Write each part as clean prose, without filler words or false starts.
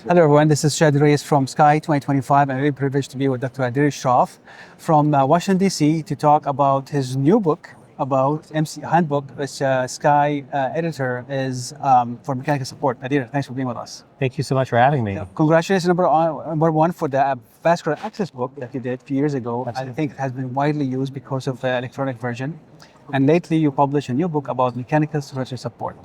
Hello everyone, this is Shad Reyes from SCAI 2025. I'm very privileged to be with Dr. Adhir Shroff from Washington DC to talk about his new book about MC handbook, which SCAI editor is for mechanical support. Adhir, thanks for being with us. Thank you so much for having me. Congratulations, number one, for the vascular access book that you did a few years ago. Absolutely. I think it has been widely used because of the electronic version. And lately you published a new book about mechanical circulatory support.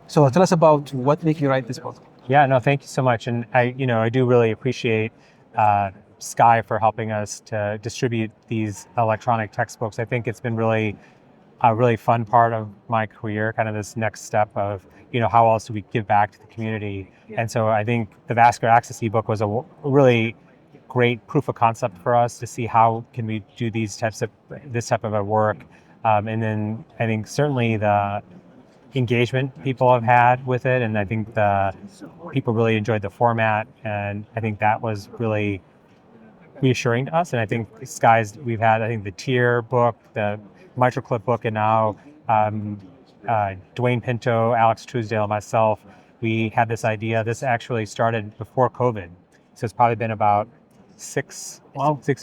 So tell us about what made you write this book. Yeah, no, thank you so much. And I do really appreciate SCAI for helping us to distribute these electronic textbooks. I think it's been really a really fun part of my career, kind of this next step of, how else do we give back to the community? And so I think the vascular access ebook was a really great proof of concept for us to see how can we do this type of a work. And then I think certainly the engagement people have had with it, and I think the people really enjoyed the format, and I think that was really reassuring to us. And I think SCAI's, we've had, I think, the tier book, the MitraClip book, and now Duane Pinto, Alex Truesdell, myself, we had this idea. This actually started before COVID, so it's probably been about six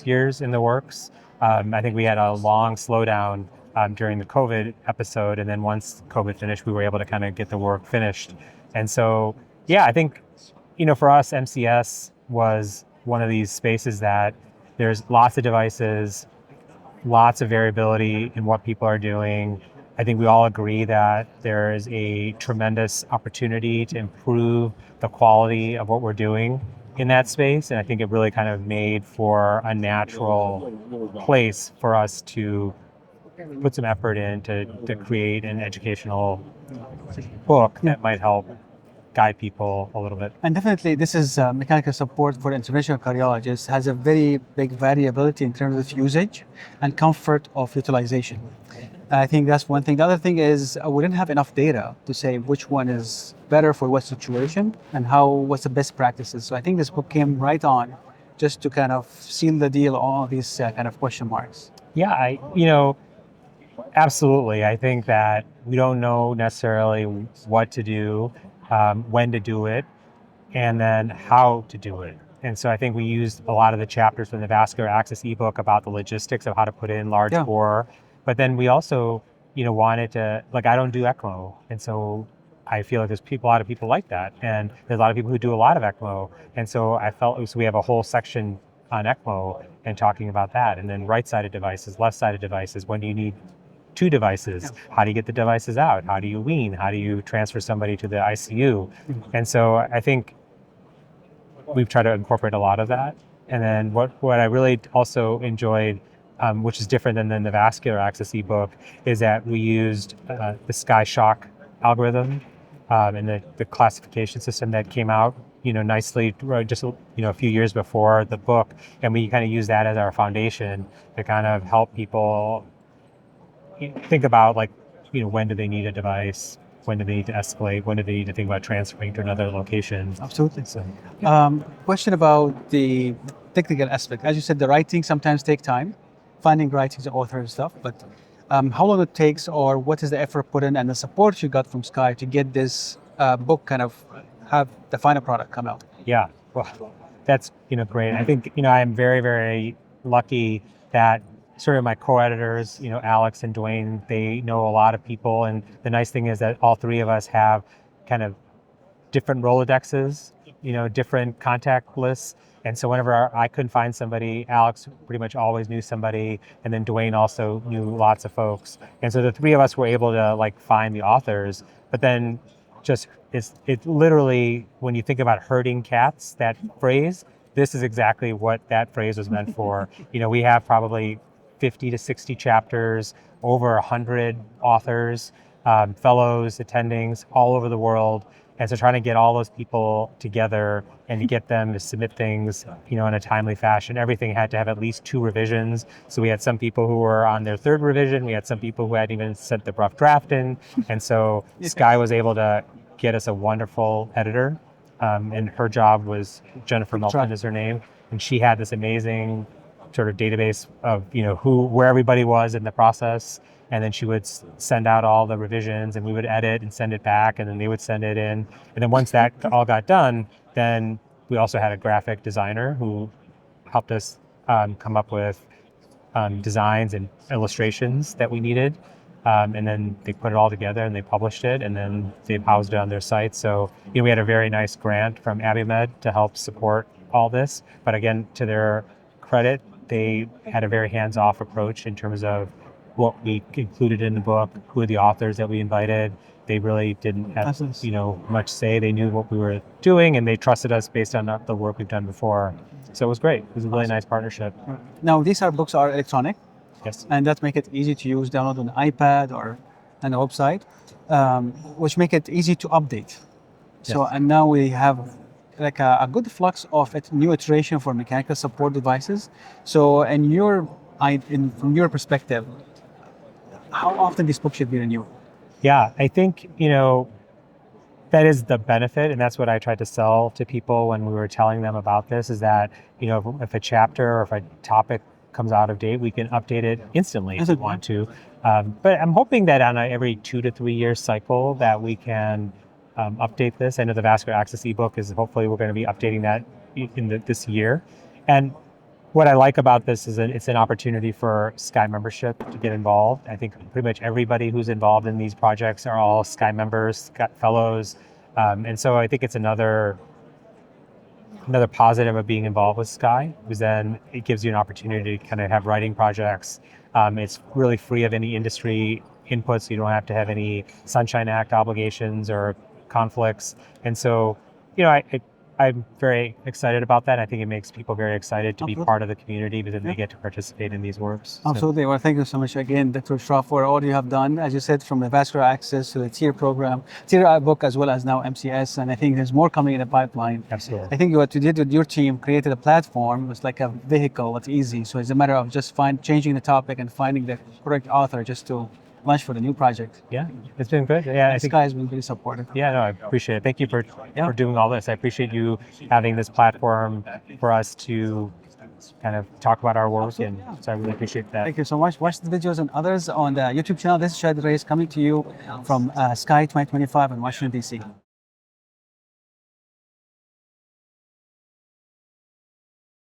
years in the works. I think we had a long slowdown during the COVID episode, and then once COVID finished, we were able to kind of get the work finished. And so, yeah, I think, for us, MCS was one of these spaces that there's lots of devices, lots of variability in what people are doing. I think we all agree that there is a tremendous opportunity to improve the quality of what we're doing in that space. And I think it really kind of made for a natural place for us to put some effort in to create an educational book that might help guide people a little bit. And definitely this is mechanical support for interventional cardiologists, has a very big variability in terms of usage and comfort of utilization. I think that's one thing. The other thing is we didn't have enough data to say which one is better for what situation and what's the best practices. So I think this book came right on just to kind of seal the deal on all these kind of question marks. Yeah, absolutely. I think that we don't know necessarily what to do, when to do it, and then how to do it. And so I think we used a lot of the chapters from the vascular access ebook about the logistics of how to put in large bore. But then we also, wanted to, I don't do ECMO. And so I feel like there's a lot of people like that. And there's a lot of people who do a lot of ECMO. And so I felt we have a whole section on ECMO and talking about that. And then right-sided devices, left-sided devices, when do you need two devices? How do you get the devices out? How do you wean? How do you transfer somebody to the ICU? And so I think we've tried to incorporate a lot of that. And then what I really also enjoyed, which is different than the vascular access ebook, is that we used the SCAI SHOCK algorithm and the classification system that came out nicely just a few years before the book. And we kind of use that as our foundation to kind of help people think about when do they need a device, when do they need to escalate, when do they need to think about transferring to another location. Absolutely. So, question about the technical aspect. As you said, the writing sometimes take time, finding writings and author and stuff, but how long it takes, or what is the effort put in and the support you got from SCAI to get this book kind of have the final product come out? Yeah, well, that's great. I think I'm very, very lucky that sort of my co-editors, Alex and Duane, they know a lot of people. And the nice thing is that all three of us have kind of different Rolodexes, different contact lists. And so whenever I couldn't find somebody, Alex pretty much always knew somebody. And then Duane also knew lots of folks. And so the three of us were able to find the authors. But then it's literally, when you think about herding cats, that phrase, this is exactly what that phrase was meant for. We have probably 50 to 60 chapters, over 100 authors, fellows, attendings all over the world. And so trying to get all those people together and to get them to submit things, in a timely fashion. Everything had to have at least 2 revisions. So we had some people who were on their 3rd revision. We had some people who hadn't even sent the rough draft in. And so SCAI was able to get us a wonderful editor. And her job was, Jennifer Melton is her name. And she had this amazing sort of database of where everybody was in the process, and then she would send out all the revisions, and we would edit and send it back, and then they would send it in, and then once that all got done, then we also had a graphic designer who helped us come up with designs and illustrations that we needed. And then they put it all together and they published it, and then they've housed it on their site. So, we had a very nice grant from Abiomed to help support all this. But again, to their credit, they had a very hands-off approach in terms of what we included in the book, who are the authors that we invited. They really didn't have, much say. They knew what we were doing, and they trusted us based on the work we've done before. So it was great. It was a really nice partnership. Now, these books are electronic. Yes. And that make it easy to use, download on an iPad or on a website, which make it easy to update. So, Yes. and now we have like a good flux of new iteration for mechanical support devices. So, from your perspective, how often this book should be renewed? Yeah, I think, that is the benefit, and that's what I tried to sell to people when we were telling them about this, is that, if a chapter or if a topic comes out of date, we can update it instantly if we want to. But I'm hoping that on every 2 to 3 year cycle that we can update this. I know the vascular access ebook is hopefully we're going to be updating that this year. And what I like about this is that it's an opportunity for SCAI membership to get involved. I think pretty much everybody who's involved in these projects are all SCAI members, SCAI fellows. And so I think it's another positive of being involved with SCAI, because then it gives you an opportunity to kind of have writing projects. It's really free of any industry inputs. So you don't have to have any Sunshine Act obligations or conflicts. And so, I'm very excited about that. I think it makes people very excited to be part of the community, because they get to participate in these works. Absolutely. Well, thank you so much again, Dr. Shroff, for all you have done, as you said, from the vascular access to the TIR program, TIR book, as well as now MCS. And I think there's more coming in the pipeline. Absolutely. I think what you did with your team, created a platform. It was like a vehicle. It's easy. So it's a matter of just changing the topic and finding the correct author just to launch for the new project. Yeah, it's been good. Yeah, I think SCAI has been really supportive. Yeah, no, I appreciate it. Thank you for doing all this. I appreciate you having this platform for us to kind of talk about our work, and so I really appreciate that. Thank you so much. Watch the videos and others on the YouTube channel. This is Shahid Reyes coming to you from SCAI 2025 in Washington, D.C.